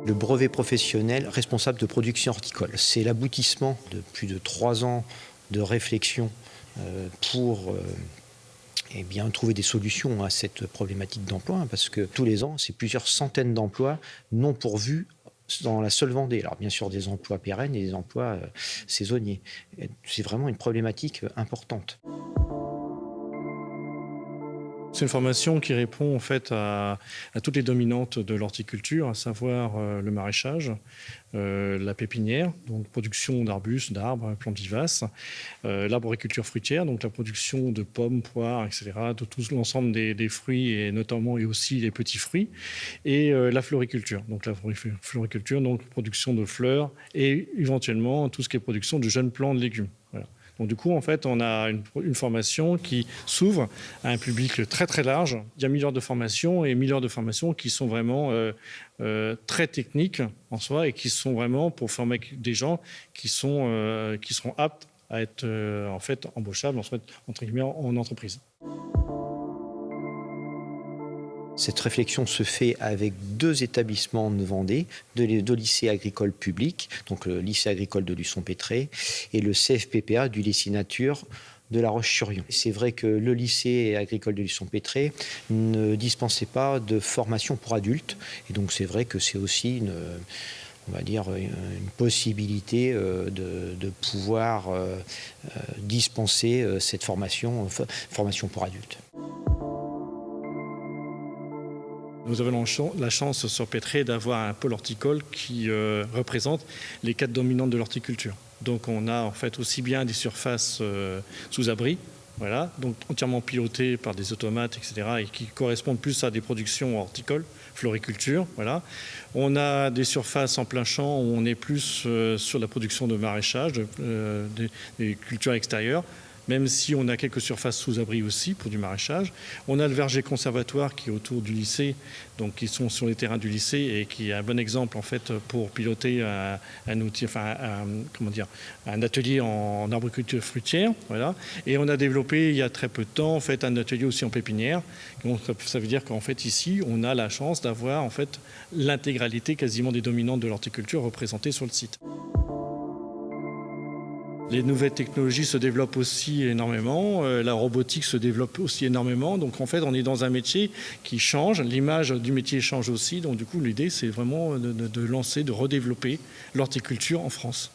Le brevet professionnel responsable de production horticole, c'est l'aboutissement de plus de 3 ans de réflexion pour trouver des solutions à cette problématique d'emploi, parce que tous les ans, c'est plusieurs centaines d'emplois non pourvus dans la seule Vendée. Alors bien sûr des emplois pérennes et des emplois saisonniers. C'est vraiment une problématique importante. C'est une formation qui répond en fait à toutes les dominantes de l'horticulture, à savoir le maraîchage, la pépinière, donc production d'arbustes, d'arbres, plantes vivaces, l'arboriculture fruitière, donc la production de pommes, poires, etc., de tout l'ensemble des fruits et notamment et aussi les petits fruits, et la floriculture, donc la floriculture, donc production de fleurs et éventuellement tout ce qui est production de jeunes plants de légumes. Voilà. Donc du coup, en fait, on a une formation qui s'ouvre à un public très très large. Il y a 1000 heures de formation et 1000 heures de formation qui sont vraiment très techniques en soi et qui sont vraiment pour former des gens qui seront aptes à être en fait embauchables entre guillemets en entreprise. Cette réflexion se fait avec 2 établissements de Vendée, 2 lycées agricoles publics, donc le lycée agricole de Luçon-Pétré et le CFPPA du lycée nature de La Roche-sur-Yon. C'est vrai que le lycée agricole de Luçon-Pétré ne dispensait pas de formation pour adultes, et donc c'est vrai que c'est aussi une possibilité de pouvoir dispenser cette formation pour adultes. Nous avons la chance sur Pétré d'avoir un pôle horticole qui représente les 4 dominantes de l'horticulture. Donc on a en fait aussi bien des surfaces sous abri, voilà, donc entièrement pilotées par des automates, etc., et qui correspondent plus à des productions horticoles, floriculture, voilà. On a des surfaces en plein champ où on est plus sur la production de maraîchage, des cultures extérieures, même si on a quelques surfaces sous abri aussi pour du maraîchage. On a le verger conservatoire qui est autour du lycée, donc qui sont sur les terrains du lycée et qui est un bon exemple en fait pour piloter un atelier en arboriculture fruitière, voilà. Et on a développé il y a très peu de temps en fait un atelier aussi en pépinière. Donc ça veut dire qu'en fait ici on a la chance d'avoir en fait l'intégralité quasiment des dominantes de l'horticulture représentées sur le site. Les nouvelles technologies se développent aussi énormément, la robotique se développe aussi énormément, donc en fait on est dans un métier qui change, l'image du métier change aussi, donc du coup l'idée c'est vraiment de lancer, de redévelopper l'horticulture en France.